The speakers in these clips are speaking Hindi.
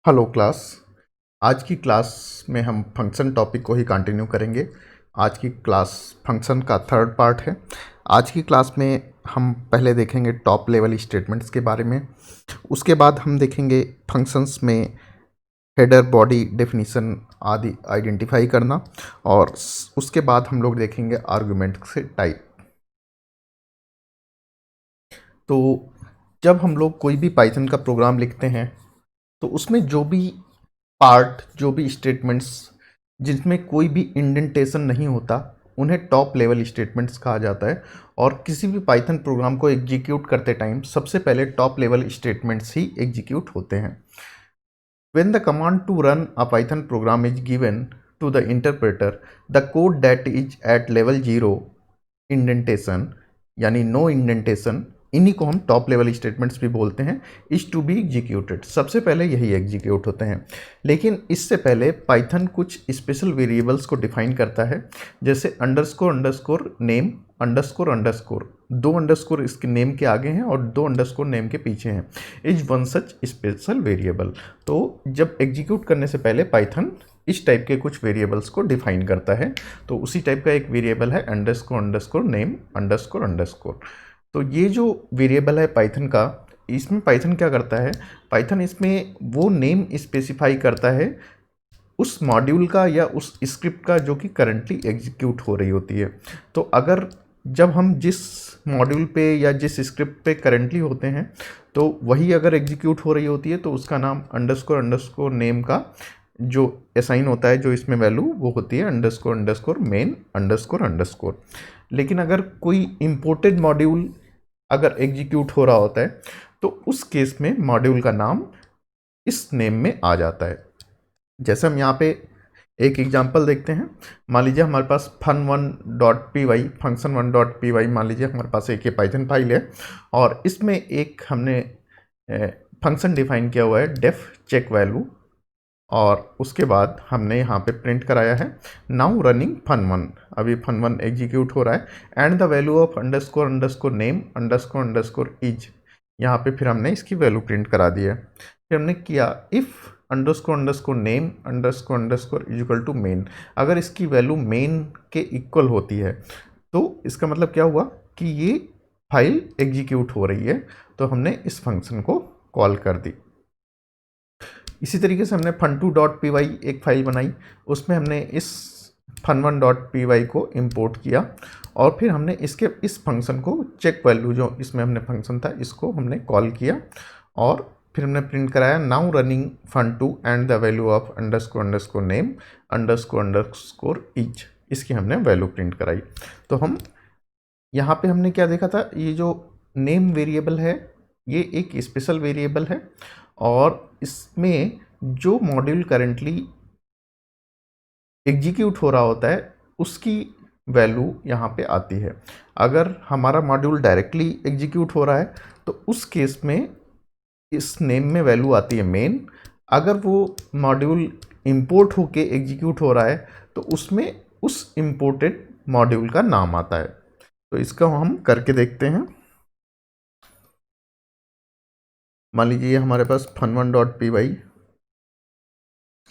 Hello class. आज की क्लास में हम फंक्शन टॉपिक को ही कंटिन्यू करेंगे। आज की क्लास फंक्शन का थर्ड पार्ट है। आज की क्लास में हम पहले देखेंगे टॉप लेवल स्टेटमेंट्स के बारे में। उसके बाद हम देखेंगे फंक्शंस में हेडर बॉडी डेफिनीशन आदि आइडेंटिफाई करना, और उसके बाद हम लोग देखेंगे आर्गुमेंट से टाइप। तो जब हम लोग कोई भी पाइथन का प्रोग्राम लिखते हैं तो उसमें जो भी पार्ट, जो भी स्टेटमेंट्स जिसमें कोई भी इंडेंटेशन नहीं होता, उन्हें टॉप लेवल स्टेटमेंट्स कहा जाता है। और किसी भी पाइथन प्रोग्राम को एग्जीक्यूट करते टाइम सबसे पहले टॉप लेवल स्टेटमेंट्स ही एग्जीक्यूट होते हैं। When the command to run a Python program is given to the interpreter, the code that is at level 0 indentation यानी नो इंडेंटेशन, इन्हीं को हम टॉप लेवल स्टेटमेंट्स भी बोलते हैं, इज टू बी एग्जीक्यूटेड। सबसे पहले यही एग्जीक्यूट होते हैं। लेकिन इससे पहले पाइथन कुछ स्पेशल वेरिएबल्स को डिफाइन करता है, जैसे underscore underscore name underscore underscore. दो अंडरस्कोर इसके नेम के आगे हैं और दो अंडरस्कोर नेम के पीछे हैं। Is one such special variable. तो जब एग्जीक्यूट करने से पहले पाइथन इस टाइप के कुछ वेरिएबल्स को डिफाइन करता है। तो उसी टाइप का एक वेरिएबल है underscore underscore name underscore underscore. तो ये जो वेरिएबल है पाइथन का, इसमें पाइथन क्या करता है, पाइथन इसमें वो नेम स्पेसिफाई करता है उस मॉड्यूल का या उस स्क्रिप्ट का जो कि करंटली एग्जीक्यूट हो रही होती है। तो अगर जब हम जिस मॉड्यूल पे या जिस स्क्रिप्ट पे करंटली होते हैं तो वही अगर एग्जीक्यूट हो रही होती है तो उसका नाम अंडरस्कोर अंडरस्कोर नेम का जो असाइन होता है, जो इसमें वैल्यू, वो होती है underscore underscore main underscore underscore. लेकिन अगर कोई इंपोर्टेड मॉड्यूल अगर एग्जीक्यूट हो रहा होता है तो उस केस में मॉड्यूल का नाम इस नेम में आ जाता है। जैसे हम यहाँ पे एक एग्जांपल देखते हैं। मान लीजिए हमारे पास fun1.py function1.py मान लीजिए हमारे पास एक ये पाइथन फाइल है, और इसमें एक हमने फंक्शन डिफाइन किया हुआ है डेफ चेक वैल्यू, और उसके बाद हमने यहाँ पे प्रिंट कराया है नाउ रनिंग fun1। अभी fun1 एग्जीक्यूट हो रहा है and the value of underscore underscore name underscore underscore is. यहाँ पे फिर हमने इसकी वैल्यू प्रिंट करा दी है। फिर हमने किया if underscore underscore name underscore underscore is equal to main. अगर इसकी वैल्यू मेन के इक्वल होती है तो इसका मतलब क्या हुआ कि ये फाइल एग्जीक्यूट हो रही है, तो हमने इस फंक्शन को कॉल कर दी। इसी तरीके से हमने fun2.py एक फाइल बनाई, उसमें हमने इस fun1.py को इंपोर्ट किया, और फिर हमने इस फंक्शन को चेक वैल्यू, जो इसमें हमने फंक्शन था, इसको हमने कॉल किया, और फिर हमने प्रिंट कराया now running fun2 and the value of underscore underscore name underscore underscore etch. इसकी हमने वैल्यू प्रिंट कराई। तो हम यहाँ पे हमने क्या देखा था, ये जो नेम वेरिएबल है ये एक स्पेशल वेरिएबल है, और इसमें जो मॉड्यूल करेंटली एग्जीक्यूट हो रहा होता है उसकी वैल्यू यहाँ पे आती है। अगर हमारा मॉड्यूल डायरेक्टली एग्जीक्यूट हो रहा है तो उस केस में इस नेम में वैल्यू आती है मेन। अगर वो मॉड्यूल इंपोर्ट होके एग्जीक्यूट हो रहा है तो उसमें उस इंपोर्टेड मॉड्यूल का नाम आता है। तो इसका हम करके देखते हैं। मान लीजिए हमारे पास fun1.py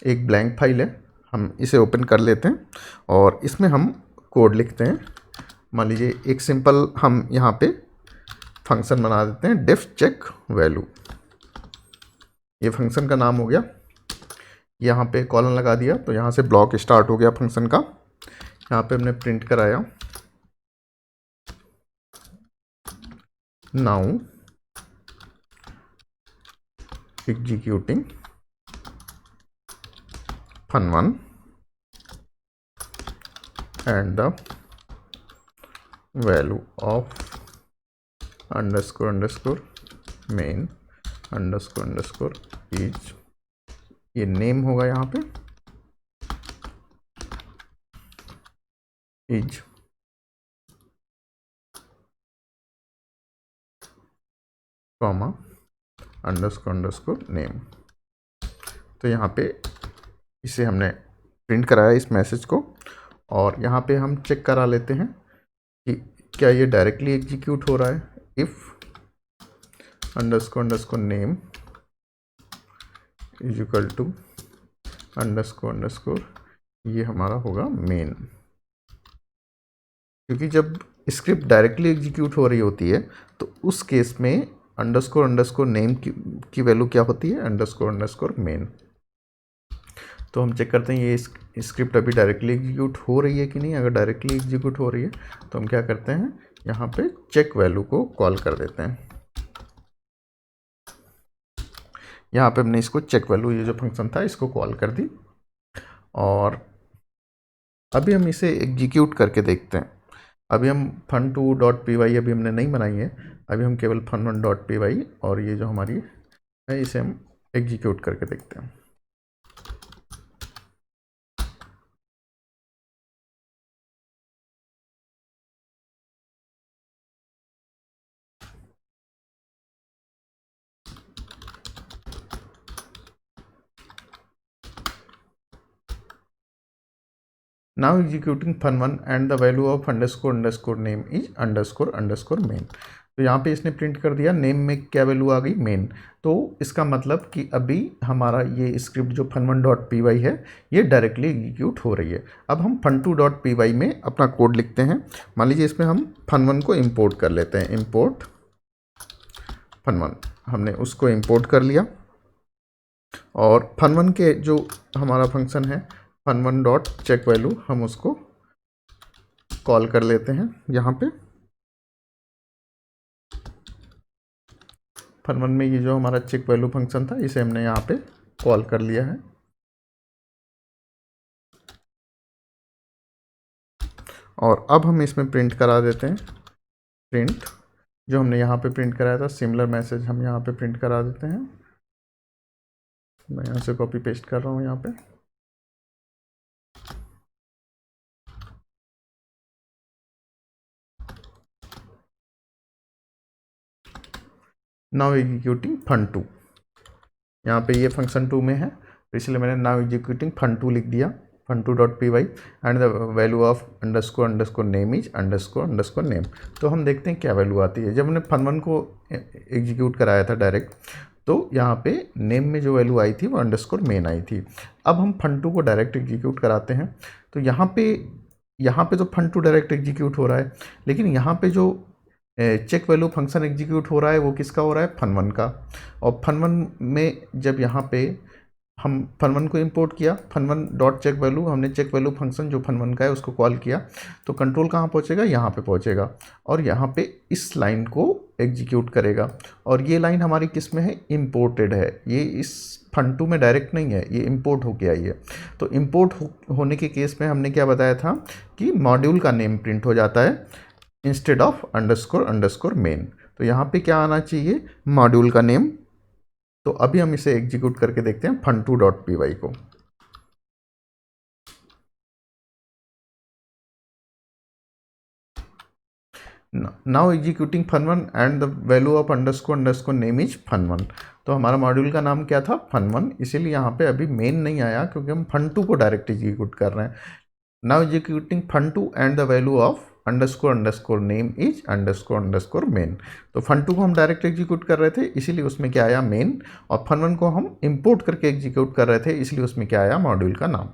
एक ब्लैंक फाइल है, हम इसे ओपन कर लेते हैं और इसमें हम कोड लिखते हैं। मान लीजिए एक सिंपल हम यहाँ पे फंक्शन बना देते हैं डेफ चेक वैल्यू। ये फंक्शन का नाम हो गया। यहाँ पे कॉलन लगा दिया तो यहाँ से ब्लॉक स्टार्ट हो गया फंक्शन का। यहाँ पे हमने प्रिंट कराया now executing fun1 and the value of underscore underscore main underscore underscore is. ये नेम होगा यहाँ पे is, comma underscore underscore name. तो यहाँ पे इसे हमने प्रिंट कराया इस मैसेज को, और यहाँ पे हम चेक करा लेते हैं कि क्या ये डायरेक्टली एग्जीक्यूट हो रहा है। If underscore underscore name is equal to underscore underscore, ये हमारा होगा मेन। क्योंकि जब स्क्रिप्ट डायरेक्टली एग्जीक्यूट हो रही होती है तो उस केस में अंडरस्कोर अंडरस्कोर नेम की वैल्यू क्या होती है, अंडरस्कोर अंडरस्कोर मेन। तो हम चेक करते हैं ये स्क्रिप्ट अभी डायरेक्टली एग्जीक्यूट हो रही है कि नहीं। अगर डायरेक्टली एग्जीक्यूट हो रही है तो हम क्या करते हैं, यहाँ पे चेक वैल्यू को कॉल कर देते हैं। यहाँ पे हमने इसको चेक वैल्यू, ये जो फंक्शन था, इसको कॉल कर दी और अभी हम इसे एग्जीक्यूट करके देखते हैं। अभी हम fun2.py अभी हमने नहीं बनाई है, अभी हम केवल fun1.py और ये जो हमारी है इसे हम एग्जीक्यूट करके देखते हैं। Now executing fun1 and the value of underscore underscore name is underscore underscore main। तो यहाँ पे इसने प्रिंट कर दिया नेम में क्या वैल्यू आ गई, मेन। तो इसका मतलब कि अभी हमारा ये स्क्रिप्ट जो fun1.py है ये डायरेक्टली एग्जीक्यूट हो रही है। अब हम fun2.py में अपना कोड लिखते हैं। मान लीजिए इसमें हम fun1 को इंपोर्ट कर लेते हैं, इंपोर्ट fun1, हमने उसको इंपोर्ट कर लिया और fun1 के जो हमारा फंक्शन है fun1 डॉट चेक वैल्यू, हम उसको कॉल कर लेते हैं। यहाँ पे fun1 में ये जो हमारा चेक वैल्यू फंक्शन था इसे हमने यहाँ पे कॉल कर लिया है। और अब हम इसमें प्रिंट करा देते हैं, प्रिंट जो हमने यहाँ पे प्रिंट कराया था सिमिलर मैसेज हम यहाँ पे प्रिंट करा देते हैं। मैं यहाँ से कॉपी पेस्ट कर रहा हूँ यहाँ पे। नाउ एग्जीक्यूटिंग fun2, यहाँ पे ये फंक्शन 2 में है तो इसलिए मैंने नाउ एग्जीक्यूटिंग fun2 लिख दिया, fun2.py and the value of underscore underscore name is underscore underscore name. तो हम देखते हैं क्या वैल्यू आती है। जब हमने fun1 को एग्जीक्यूट कराया था डायरेक्ट, तो यहाँ पे नेम में जो वैल्यू आई थी वो अंडरस्कोर मेन आई थी। अब हम fun2 को डायरेक्ट एग्जीक्यूट कराते हैं तो यहाँ पे तो fun2 डायरेक्ट एग्जीक्यूट हो रहा है, लेकिन यहाँ पे जो चेक वैल्यू फंक्शन एग्जीक्यूट हो रहा है वो किसका हो रहा है, fun1 का। और fun1 में जब यहाँ पे हम fun1 को इंपोर्ट किया, fun1 डॉट चेक वैल्यू, हमने चेक वैल्यू फंक्शन जो fun1 का है उसको कॉल किया, तो कंट्रोल कहाँ पहुँचेगा, यहाँ पे पहुँचेगा और यहाँ पे इस लाइन को एग्जीक्यूट करेगा। और ये लाइन हमारी किस में है, इम्पोर्टेड है, ये इस fun2 में डायरेक्ट नहीं है, ये इंपोर्ट होके आई है। तो इंपोर्ट होने के केस में हमने क्या बताया था कि मॉड्यूल का नेम प्रिंट हो जाता है instead of underscore underscore main. तो यहाँ पे क्या आना चाहिए, मॉड्यूल का नेम। तो अभी हम इसे एग्जीक्यूट करके देखते हैं fun2.py को। Now executing fun1 and the value of underscore underscore name is fun1। तो हमारा मॉड्यूल का नाम क्या था, fun1, इसीलिए यहाँ पे अभी मेन नहीं आया क्योंकि हम fun2 को डायरेक्ट एग्जीक्यूट कर रहे हैं। Now executing fun2 and the value of underscore underscore name is underscore underscore main. तो fun2 को हम डायरेक्ट एग्जीक्यूट कर रहे थे इसीलिए उसमें क्या आया, मेन। और fun1 को हम इंपोर्ट करके एग्जीक्यूट कर रहे थे इसलिए उसमें क्या आया, मॉड्यूल का नाम।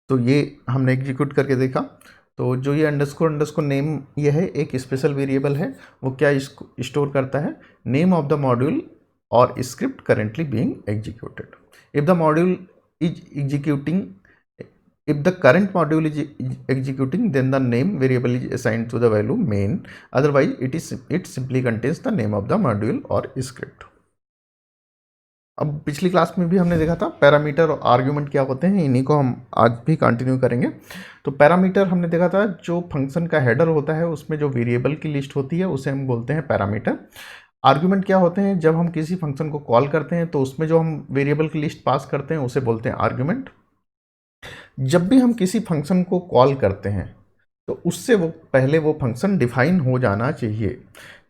तो ये हमने एग्जीक्यूट करके देखा। तो जो ये अंडरस्कोर अंडरस्कोर नेम ये है एक स्पेशल वेरिएबल है, वो क्या स्टोर करता है, नेम ऑफ द मॉड्यूल और script currently being executed. If the module is executing, if the current module is executing, then the name variable is assigned to the value main, otherwise it simply contains the name of the module or script। अब पिछली क्लास में भी हमने देखा था पैरामीटर और आर्ग्यूमेंट क्या होते हैं, इन्हीं को हम आज भी कंटिन्यू करेंगे। तो पैरामीटर हमने देखा था जो फंक्शन का हेडर होता है उसमें जो वेरिएबल की लिस्ट होती है उसे हम बोलते हैं पैरामीटर। आर्ग्यूमेंट क्या होते हैं, जब हम किसी फंक्शन को कॉल करते हैं तो उसमें जो हम वेरिएबल की लिस्ट पास करते हैं उसे बोलते हैं आर्ग्यूमेंट। जब भी हम किसी फंक्शन को कॉल करते हैं तो उससे वो पहले वो फंक्शन डिफाइन हो जाना चाहिए।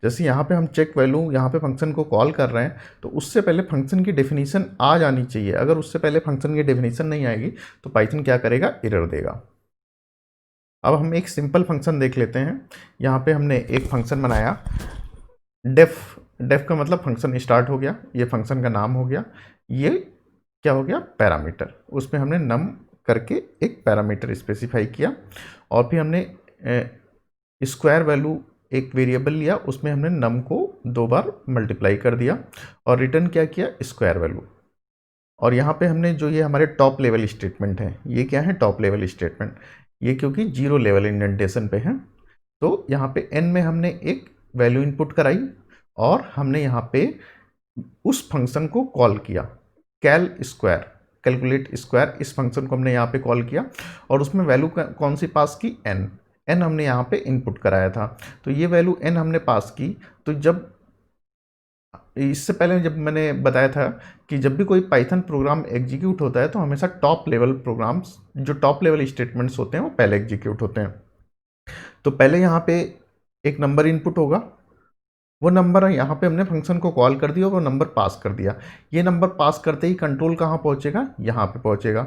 जैसे यहाँ पे हम चेक वैल्यू यहाँ पे फंक्शन को कॉल कर रहे हैं तो उससे पहले फंक्शन की डेफिनेशन आ जानी चाहिए। अगर उससे पहले फंक्शन की डेफिनेशन नहीं आएगी तो पाइथन क्या करेगा, एरर देगा। अब हम एक सिंपल फंक्शन देख लेते हैं। यहाँ पे हमने एक फंक्शन बनाया डेफ का मतलब फंक्शन स्टार्ट हो गया, ये फंक्शन का नाम हो गया, ये क्या हो गया पैरामीटर, उसमें हमने नम करके एक पैरामीटर स्पेसिफाई किया, और फिर हमने स्क्वायर वैल्यू एक वेरिएबल लिया, उसमें हमने नम को 2 बार मल्टीप्लाई कर दिया और रिटर्न क्या किया स्क्वायर वैल्यू। और यहाँ पे हमने जो ये हमारे टॉप लेवल स्टेटमेंट है, ये क्या है टॉप लेवल स्टेटमेंट, ये क्योंकि 0 लेवल इंडेंटेशन पे है, तो यहाँ पे n में हमने एक वैल्यू इनपुट कराई और हमने यहाँ पे उस फंक्शन को कॉल किया, कैल स्क्वायर, कैलकुलेट स्क्वायर, इस फंक्शन को हमने यहाँ पे कॉल किया और उसमें वैल्यू कौन सी पास की n हमने यहाँ पे इनपुट कराया था, तो ये वैल्यू n हमने पास की। तो जब इससे पहले जब मैंने बताया था कि जब भी कोई पाइथन प्रोग्राम एग्जीक्यूट होता है तो हमेशा टॉप लेवल प्रोग्राम्स, जो टॉप लेवल स्टेटमेंट्स होते हैं वो पहले एग्जीक्यूट होते हैं। तो पहले यहाँ पे एक नंबर इनपुट होगा, वो नंबर यहाँ पे हमने फंक्शन को कॉल कर दिया और वो नंबर पास कर दिया। ये नंबर पास करते ही कंट्रोल कहाँ पहुँचेगा, यहाँ पे पहुँचेगा,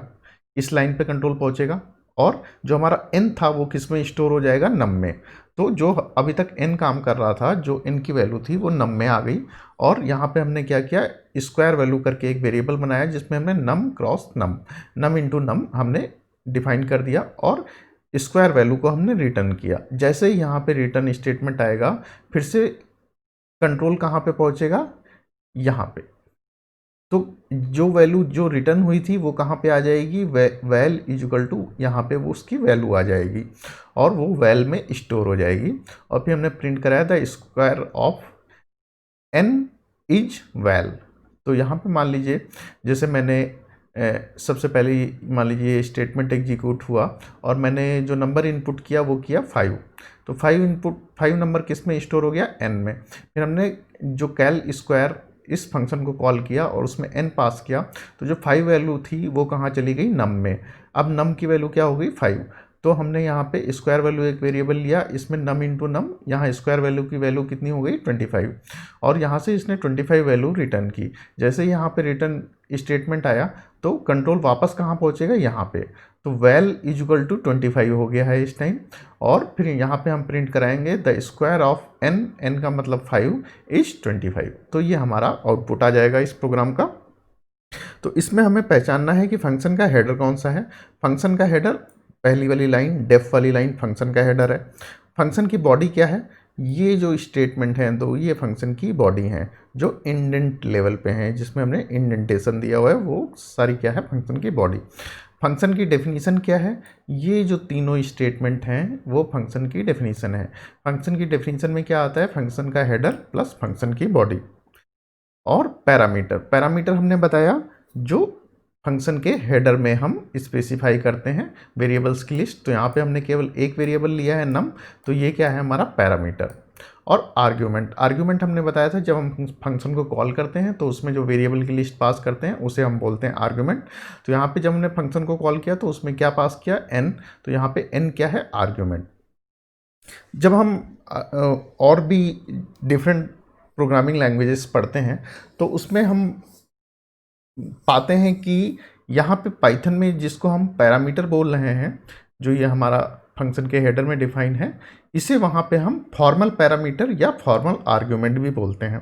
इस लाइन पे कंट्रोल पहुँचेगा, और जो हमारा n था वो किस में स्टोर हो जाएगा, नम में। तो जो अभी तक n काम कर रहा था, जो n की वैल्यू थी वो नम में आ गई, और यहाँ पे हमने क्या किया स्क्वायर वैल्यू करके एक वेरिएबल बनाया जिसमें हमने नम क्रॉस नम, नम इंटू नम हमने डिफाइन कर दिया और स्क्वायर वैल्यू को हमने रिटर्न किया। जैसे ही यहाँ पे रिटर्न स्टेटमेंट आएगा फिर से कंट्रोल कहाँ पे पहुँचेगा, यहाँ पे। तो जो वैल्यू जो रिटर्न हुई थी वो कहाँ पे आ जाएगी, वैल इजिकल टू, यहाँ पे वो उसकी वैल्यू आ जाएगी और वो वैल में स्टोर हो जाएगी। और फिर हमने प्रिंट कराया the square of n is well. तो यहाँ पे मान लीजिए जैसे मैंने सबसे पहले मान लीजिए स्टेटमेंट एग्जीक्यूट हुआ और मैंने जो नंबर इनपुट किया वो किया 5, तो 5 नंबर किस में स्टोर हो गया, n में। फिर हमने जो कैल स्क्वायर इस फंक्शन को कॉल किया और उसमें n पास किया, तो जो 5 वैल्यू थी वो कहाँ चली गई, नम में। अब नम की वैल्यू क्या हो गई 5, तो हमने यहाँ पे स्क्वायर वैल्यू एक वेरिएबल लिया, इसमें नम इंटू नम, यहाँ स्क्वायर वैल्यू की वैल्यू कितनी हो गई 25, और यहाँ से इसने 25 वैल्यू रिटर्न की। जैसे ही यहाँ पे रिटर्न स्टेटमेंट आया तो कंट्रोल वापस कहाँ पहुँचेगा, यहाँ पे। तो वैल इजिकल टू 25 हो गया है इस टाइम, और फिर यहाँ पे हम प्रिंट कराएंगे द स्क्वायर ऑफ n का मतलब 5 इज 25। तो ये हमारा आउटपुट आ जाएगा इस प्रोग्राम का। तो इसमें हमें पहचानना है कि फंक्शन का हेडर कौन सा है। फंक्शन का हेडर पहली वाली लाइन, डेफ वाली लाइन फंक्शन का हेडर है। फंक्शन की बॉडी क्या है, ये जो स्टेटमेंट है तो ये फंक्शन की बॉडी है जो इंडेंट लेवल पे है, जिसमें हमने इंडेंटेशन दिया हुआ है, वो सारी क्या है फंक्शन की बॉडी। फंक्शन की डेफिनीशन क्या है, ये जो तीनों स्टेटमेंट हैं वो फंक्शन की डेफिनीशन है। फंक्शन की डेफिनीशन में क्या आता है, फंक्शन का हेडर प्लस फंक्शन की बॉडी और पैरामीटर। पैरामीटर हमने बताया जो फंक्शन के हेडर में हम स्पेसिफाई करते हैं वेरिएबल्स की लिस्ट। तो यहाँ पे हमने केवल एक वेरिएबल लिया है नम, तो ये क्या है हमारा पैरामीटर। और आर्ग्यूमेंट, आर्ग्यूमेंट हमने बताया था जब हम फंक्शन को कॉल करते हैं तो उसमें जो वेरिएबल की लिस्ट पास करते हैं उसे हम बोलते हैं आर्ग्यूमेंट। तो यहाँ पे जब हमने फंक्शन को कॉल किया तो उसमें क्या पास किया, n, तो यहाँ पे n क्या है आर्ग्यूमेंट। जब हम और भी डिफरेंट प्रोग्रामिंग लैंग्वेजेस पढ़ते हैं तो उसमें हम पाते हैं कि यहाँ पे पाइथन में जिसको हम पैरामीटर बोल रहे हैं, जो ये हमारा फंक्शन के हेडर में डिफाइन है, इसे वहाँ पे हम फॉर्मल पैरामीटर या फॉर्मल आर्ग्यूमेंट भी बोलते हैं।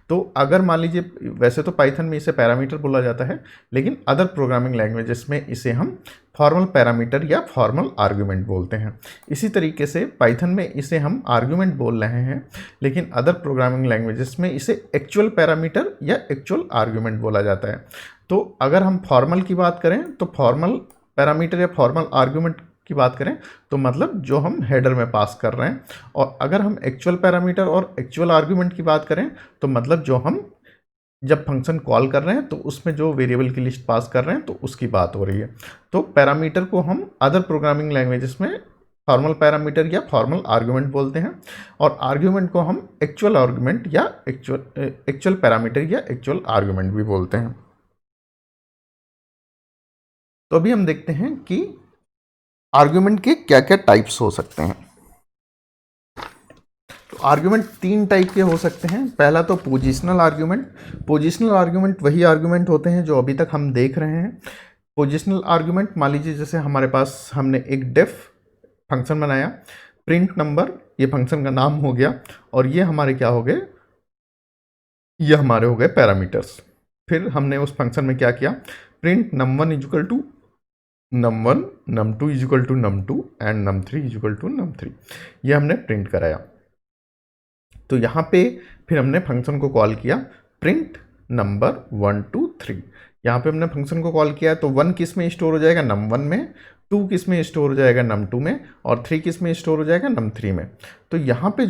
तो अगर मान लीजिए, वैसे तो पाइथन में इसे पैरामीटर बोला जाता है, लेकिन अदर प्रोग्रामिंग लैंग्वेजेस में इसे हम फॉर्मल पैरामीटर या फॉर्मल आर्ग्यूमेंट बोलते हैं। इसी तरीके से पाइथन में इसे हम आर्ग्यूमेंट बोल रहे हैं, लेकिन अदर प्रोग्रामिंग लैंग्वेजेस में इसे एक्चुअल पैरामीटर या एक्चुअल आर्ग्यूमेंट बोला जाता है। तो अगर हम फॉर्मल की बात करें तो फॉर्मल पैरामीटर या फॉर्मल आर्ग्यूमेंट की बात करें तो मतलब जो हम हेडर में पास कर रहे हैं, और अगर हम एक्चुअल पैरामीटर और एक्चुअल आर्ग्यूमेंट की बात करें तो मतलब जो हम जब फंक्शन कॉल कर रहे हैं तो उसमें जो वेरिएबल की लिस्ट पास कर रहे हैं तो उसकी बात हो रही है। तो पैरामीटर को हम अदर प्रोग्रामिंग लैंग्वेजेस में फॉर्मल पैरामीटर या फॉर्मल आर्ग्यूमेंट बोलते हैं, और आर्ग्यूमेंट को हम एक्चुअल आर्ग्यूमेंट या एक्चुअल पैरामीटर या एक्चुअल आर्ग्यूमेंट भी बोलते हैं। तो अभी हम देखते हैं कि आर्ग्यूमेंट के क्या क्या टाइप्स हो सकते हैं। तो आर्ग्यूमेंट 3 टाइप के हो सकते हैं। पहला तो पोजिशनल आर्ग्यूमेंट। पोजिशनल आर्ग्यूमेंट वही आर्ग्यूमेंट होते हैं जो अभी तक हम देख रहे हैं। पोजिशनल आर्ग्यूमेंट, मान लीजिए जैसे हमारे पास हमने एक डेफ फंक्शन बनाया, प्रिंट नंबर, ये फंक्शन का नाम हो गया, और ये हमारे क्या हो गए ये हमारे हो गए पैरामीटर्स। फिर हमने उस फंक्शन में क्या किया, print num1 is equal to num1, num2 is equal to num2 and num3 is equal to num3, ये हमने प्रिंट कराया। तो यहाँ पे फिर हमने फंक्शन को कॉल किया प्रिंट नंबर 1 2 3। यहाँ पे हमने फंक्शन को कॉल किया तो 1 किस में स्टोर हो जाएगा, num1 में, 2 किस में स्टोर हो जाएगा, num2 में, और 3 किस में स्टोर हो जाएगा, num3 में। तो यहाँ पे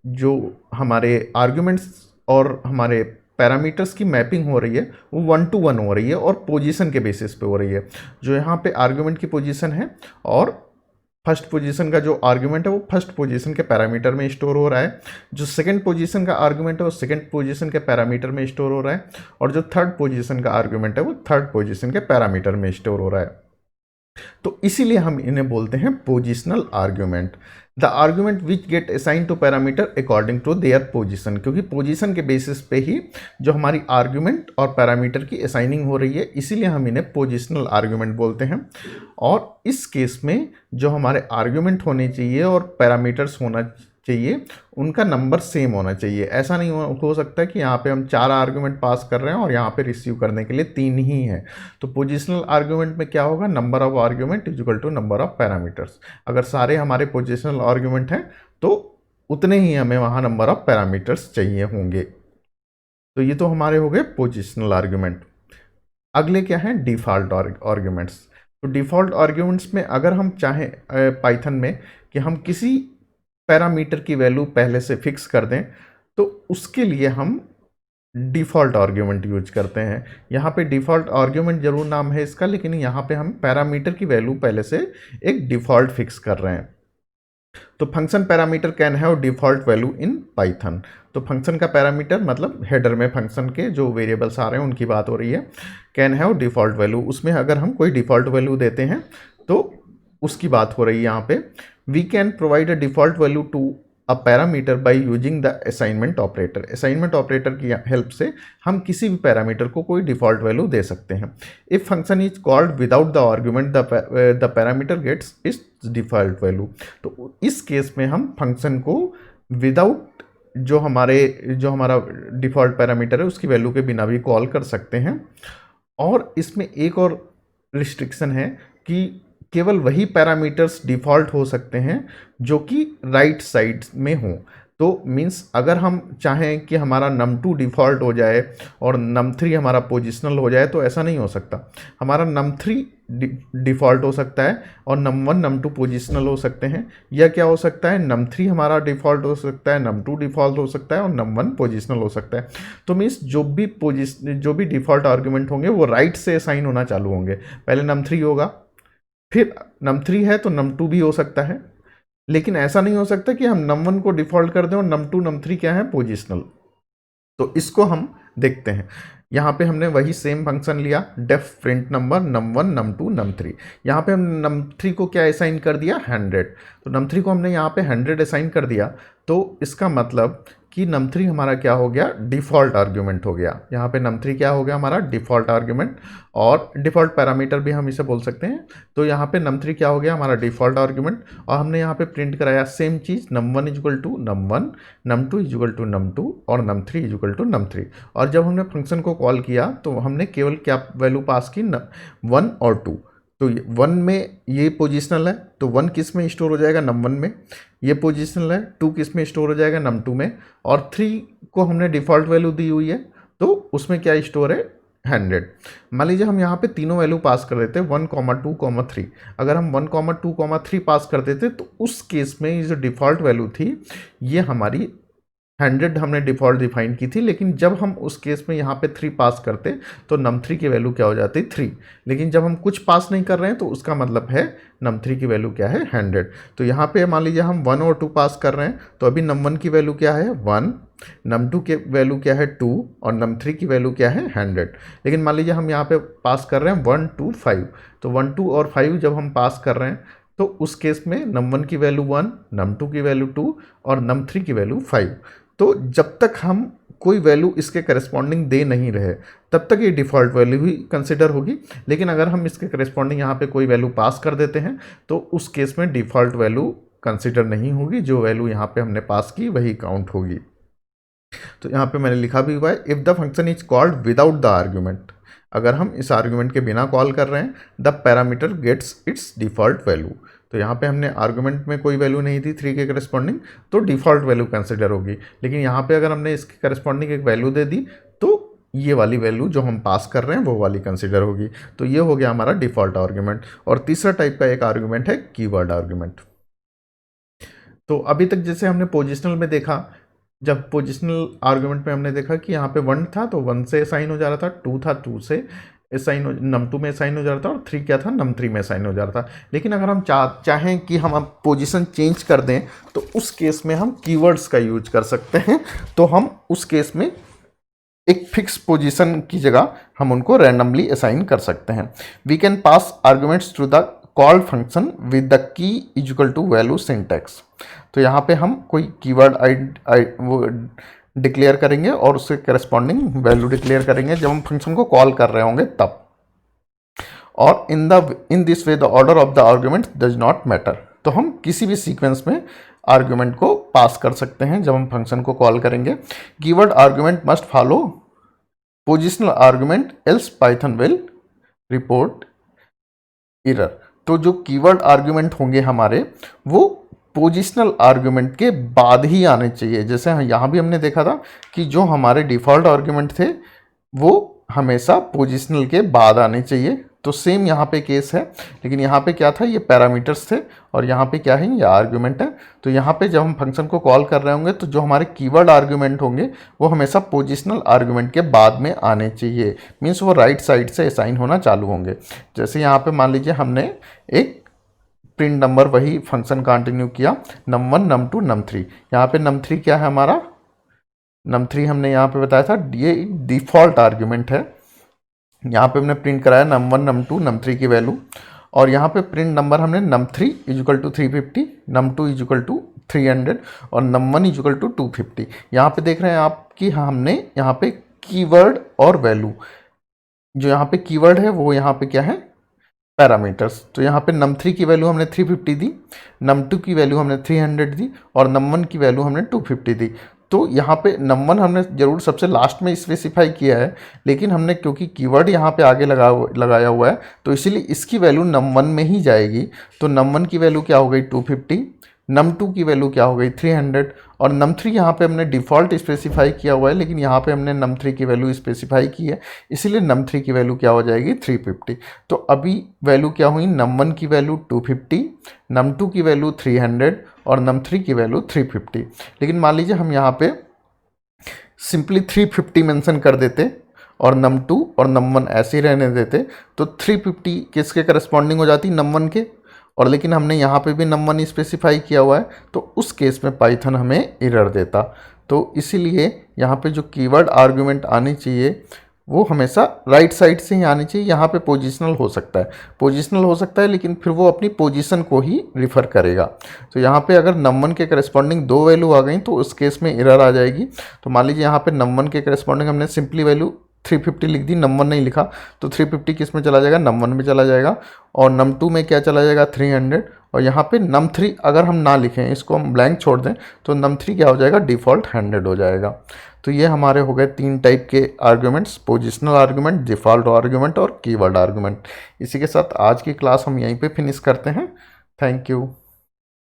जो हमारे आर्ग्यूमेंट्स और हमारे पैरामीटर्स की मैपिंग हो रही है वो 1 to 1 हो रही है और पोजीशन के बेसिस पे हो रही है। जो यहाँ पे आर्ग्यूमेंट की पोजीशन है और फर्स्ट पोजीशन का जो आर्ग्यूमेंट है वो फर्स्ट पोजीशन के पैरामीटर में स्टोर हो रहा है, जो सेकंड पोजीशन का आर्ग्यूमेंट है वो सेकंड पोजीशन के पैरामीटर में स्टोर हो रहा है, और जो थर्ड पोजीशन का आर्ग्यूमेंट है वो थर्ड पोजीशन के पैरामीटर में स्टोर हो रहा है। तो इसीलिए हम इन्हें बोलते हैं positional argument. The argument which get assign to parameter according to their position, क्योंकि पोजीशन के बेसिस पे ही जो हमारी आर्ग्यूमेंट और पैरामीटर की असाइनिंग हो रही है, इसीलिए हम इन्हें पोजिशनल आर्ग्यूमेंट बोलते हैं। और इस केस में जो हमारे आर्ग्यूमेंट होने चाहिए और पैरामीटर्स होना चाहिए उनका नंबर सेम होना चाहिए। ऐसा नहीं हो सकता कि यहाँ पे हम 4 आर्ग्यूमेंट पास कर रहे हैं और यहाँ पे रिसीव करने के लिए 3 ही हैं। तो पोजिशनल आर्ग्यूमेंट में क्या होगा, number of argument is equal to number of parameters. अगर सारे हमारे पोजिशनल आर्ग्यूमेंट हैं तो उतने ही हमें वहाँ नंबर ऑफ पैरामीटर्स चाहिए होंगे। तो ये तो हमारे हो गए पोजिशनल आर्ग्यूमेंट। अगले क्या हैं, डिफ़ॉल्ट आर्ग्यूमेंट्स। तो डिफ़ॉल्ट आर्ग्यूमेंट्स में अगर हम चाहें पाइथन में कि हम किसी पैरामीटर की वैल्यू पहले से फिक्स कर दें तो उसके लिए हम डिफ़ॉल्ट आर्ग्यूमेंट यूज करते हैं। यहाँ पे डिफ़ॉल्ट आर्ग्यूमेंट जरूर नाम है इसका, लेकिन यहाँ पे हम पैरामीटर की वैल्यू पहले से एक डिफ़ॉल्ट फिक्स कर रहे हैं। तो function parameter can have default value in Python. तो फंक्शन का पैरामीटर मतलब हेडर में फंक्शन के जो वेरिएबल्स आ रहे हैं उनकी बात हो रही है। कैन हैव डिफ़ॉल्ट वैल्यू, उसमें अगर हम कोई डिफ़ॉल्ट वैल्यू देते हैं तो उसकी बात हो रही है यहाँ पे। We can provide a default value to a parameter by using the assignment operator. Assignment operator की हेल्प से हम किसी भी पैरामीटर को कोई डिफ़ॉल्ट वैल्यू दे सकते हैं। If function is called without the argument the parameter gets its default value. तो इस केस में हम फंक्शन को विदाउट जो हमारा डिफ़ॉल्ट पैरामीटर है उसकी वैल्यू के बिना भी कॉल कर सकते हैं। और इसमें एक और रिस्ट्रिक्शन है कि केवल वही पैरामीटर्स डिफ़ॉल्ट हो सकते हैं जो कि राइट साइड में हों। तो मीन्स अगर हम चाहें कि हमारा num2 डिफ़ॉल्ट हो जाए और num3 हमारा पोजिशनल हो जाए तो ऐसा नहीं हो सकता। हमारा num3 डिफ़ॉल्ट हो सकता है और num1 num2 पोजिशनल हो सकते हैं, या क्या हो सकता है, num3 हमारा डिफ़ॉल्ट हो सकता है, num2 डिफ़ॉल्ट हो सकता है और num1 पोजिशनल हो सकता है। तो मीन्स जो भी डिफ़ॉल्ट आर्ग्यूमेंट होंगे वो राइट से असाइन होना चालू होंगे। पहले num3 होगा, फिर num3 है तो num2 भी हो सकता है, लेकिन ऐसा नहीं हो सकता कि हम num1 को डिफ़ॉल्ट कर दें और num2 num3 क्या है, पोजिशनल। तो इसको हम देखते हैं। यहाँ पे हमने वही सेम फंक्शन लिया, def print number num1 num2 num3। यहाँ पे हम num3 को क्या असाइन कर दिया, 100। तो num3 को हमने यहाँ पे 100 असाइन कर दिया, तो इसका मतलब कि num3 हमारा क्या हो गया, डिफ़ॉल्ट आर्ग्यूमेंट हो गया। यहाँ पे num3 क्या हो गया, हमारा डिफ़ॉल्ट आर्ग्यूमेंट और डिफ़ॉल्ट पैरामीटर भी हम इसे बोल सकते हैं। तो यहाँ पे num3 क्या हो गया, हमारा डिफ़ॉल्ट आर्ग्यूमेंट, और हमने यहाँ पे प्रिंट कराया सेम चीज़, num1 is equal to num1, num2 is equal to num2 और num3 इजिकल टू num3। और जब हमने फंक्शन को कॉल किया तो हमने केवल क्या वैल्यू पास की, 1 और 2। तो 1 में ये पोजिशनल है तो 1 किस में स्टोर हो जाएगा, num1 में। ये पोजिशनल है, 2 किस में स्टोर हो जाएगा, num2 में। और 3 को हमने डिफ़ॉल्ट वैल्यू दी हुई है तो उसमें क्या स्टोर है, 100। मान लीजिए हम यहाँ पे तीनों वैल्यू पास कर देते हैं 1, 2, 3। अगर हम 1, 2, 3 पास कर देते तो उस केस में ये जो डिफ़ॉल्ट वैल्यू थी ये हमारी 100 हमने डिफ़ॉल्ट डिफाइन की थी, लेकिन जब हम उस केस में यहाँ पे 3 पास करते तो num3 की वैल्यू क्या हो जाती, 3। लेकिन जब हम कुछ पास नहीं कर रहे हैं तो उसका मतलब है num3 की वैल्यू क्या है, 100। तो यहाँ पे मान लीजिए हम 1 और 2 पास कर रहे हैं तो अभी num1 की वैल्यू क्या है, 1, num2 की वैल्यू क्या है, 2, और num3 की वैल्यू क्या है, 100। लेकिन मान लीजिए हम यहाँ पे पास कर रहे हैं 1, 2, 5। तो 1, 2 और 5 जब हम पास कर रहे हैं तो उस केस में num1 की वैल्यू 1, num2 की वैल्यू 2 और num3 की वैल्यू 5। तो जब तक हम कोई वैल्यू इसके करस्पॉन्डिंग दे नहीं रहे तब तक ये डिफ़ॉल्ट वैल्यू ही कंसिडर होगी। लेकिन अगर हम इसके करस्पॉन्डिंग यहाँ पे कोई वैल्यू पास कर देते हैं तो उस केस में डिफ़ॉल्ट वैल्यू कंसिडर नहीं होगी, जो वैल्यू यहाँ पे हमने पास की वही काउंट होगी। तो यहाँ पे मैंने लिखा भी हुआ है, if the function is called without the argument, अगर हम इस आर्ग्यूमेंट के बिना कॉल कर रहे हैं, the parameter gets its default value. तो यहाँ पे हमने आर्गुमेंट में कोई वैल्यू नहीं थी 3 के करस्पॉन्डिंग, तो डिफ़ॉल्ट वैल्यू कंसिडर होगी। लेकिन यहाँ पे अगर हमने इसके करस्पॉन्डिंग एक वैल्यू दे दी तो ये वाली वैल्यू जो हम पास कर रहे हैं वो वाली कंसिडर होगी। तो ये हो गया हमारा डिफ़ॉल्ट आर्गुमेंट। और तीसरा टाइप का एक आर्गुमेंट है कीवर्ड आर्गुमेंट। तो अभी तक जैसे हमने पोजिशनल में देखा, जब पोजिशनल आर्गुमेंट में हमने देखा कि यहाँ पे 1 था तो 1 से असाइन हो जा रहा था, 2 था 2 से असाइन हो, num2 में असाइन हो जा रहा था, और 3 क्या था num3 में असाइन हो जा रहा था। लेकिन अगर हम चाहें कि हम अब पोजीशन चेंज कर दें तो उस केस में हम कीवर्ड्स का यूज कर सकते हैं। तो हम उस केस में एक फिक्स पोजीशन की जगह हम उनको रैंडमली असाइन कर सकते हैं। We can pass arguments through the called function with the key is equal to value syntax. तो यहाँ पे हम कोई कीवर्ड वो डिक्लेयर करेंगे और उसके करस्पॉन्डिंग वैल्यू डिक्लेयर करेंगे जब हम फंक्शन को कॉल कर रहे होंगे तब। और in this way the order of the argument does not matter. तो हम किसी भी सीक्वेंस में आर्ग्यूमेंट को पास कर सकते हैं जब हम फंक्शन को कॉल करेंगे। Keyword argument must follow positional argument else Python will report error. तो जो कीवर्ड आर्ग्यूमेंट होंगे हमारे वो पोजिशनल आर्ग्यूमेंट के बाद ही आने चाहिए। जैसे यहाँ भी हमने देखा था कि जो हमारे डिफ़ॉल्ट आर्ग्यूमेंट थे वो हमेशा पोजिशनल के बाद आने चाहिए। तो सेम यहाँ पे केस है, लेकिन यहाँ पे क्या था, ये पैरामीटर्स थे और यहाँ पे क्या है, ये आर्ग्यूमेंट है। तो यहाँ पे जब हम फंक्शन को कॉल कर रहे होंगे तो जो हमारे कीवर्ड आर्ग्यूमेंट होंगे वो हमेशा पोजिशनल आर्ग्यूमेंट के बाद में आने चाहिए। मीन्स वो राइट साइड से असाइन होना चालू होंगे। जैसे यहाँ पे मान लीजिए हमने एक प्रिंट नंबर वही फंक्शन कंटिन्यू किया, num1 num2 num3। यहाँ पे num3 क्या है हमारा, num3 हमने यहाँ पे बताया था ये डिफ़ॉल्ट आर्ग्यूमेंट है। यहाँ पे हमने प्रिंट कराया num1 num2 num3 की वैल्यू, और यहाँ पे प्रिंट नंबर हमने num3 is equal to 350, num2 is equal to 300 और num1 इज इक्वल टू 250। यहाँ पे देख रहे हैं आप कि हमने यहाँ पे कीवर्ड और वैल्यू, जो यहाँ पे कीवर्ड है वो यहाँ पे क्या है, पैरामीटर्स। तो यहाँ पे num3 की वैल्यू हमने 350 दी, num2 की वैल्यू हमने 300 दी और num1 की वैल्यू हमने 250 दी। तो यहाँ पे num1 हमने ज़रूर सबसे लास्ट में स्पेसिफाई किया है, लेकिन हमने क्योंकि कीवर्ड यहाँ पे आगे लगाया हुआ है तो इसीलिए इसकी वैल्यू num1 में ही जाएगी। तो num1 की वैल्यू क्या हो गई 250, num2 की वैल्यू क्या हो गई 300 और num3 यहाँ पे हमने डिफ़ॉल्ट स्पेसिफाई किया हुआ है, लेकिन यहाँ पे हमने num3 की वैल्यू स्पेसिफाई की है, इसीलिए num3 की वैल्यू क्या हो जाएगी 350। तो अभी वैल्यू क्या हुई, num1 की वैल्यू 250, num2 की वैल्यू 300 और num3 की वैल्यू 350। लेकिन मान लीजिए हम यहाँ पे सिंपली 350 मेंशन कर देते और num2 और num1 ऐसे ही रहने देते तो 350 किसके करस्पॉन्डिंग हो जाती, num1 के। और लेकिन हमने यहाँ पे भी num1 स्पेसिफाई किया हुआ है तो उस केस में पाइथन हमें एरर देता। तो इसीलिए यहाँ पे जो कीवर्ड आर्ग्यूमेंट आनी चाहिए वो हमेशा राइट साइड से ही आनी चाहिए। यहाँ पे पोजिशनल हो सकता है लेकिन फिर वो अपनी पोजीशन को ही रिफ़र करेगा। तो यहाँ पे अगर num1 के करस्पॉन्डिंग 2 वैल्यू आ गई तो उस केस में एरर आ जाएगी। तो मान लीजिए यहाँ पे num1 के करस्पॉन्डिंग हमने सिंपली वैल्यू 350 लिख दी, num1 नहीं लिखा, तो 350 किस में चला जाएगा, num1 में चला जाएगा और num2 में क्या चला जाएगा 300 और यहाँ पे num3 अगर हम ना लिखें, इसको हम ब्लैंक छोड़ दें तो num3 क्या हो जाएगा, डिफ़ॉल्ट 100 हो जाएगा। तो ये हमारे हो गए 3 टाइप के arguments, positional argument, default argument और कीवर्ड आर्ग्यूमेंट। इसी के साथ आज की क्लास हम यहीं पे फिनिश करते हैं। Thank you.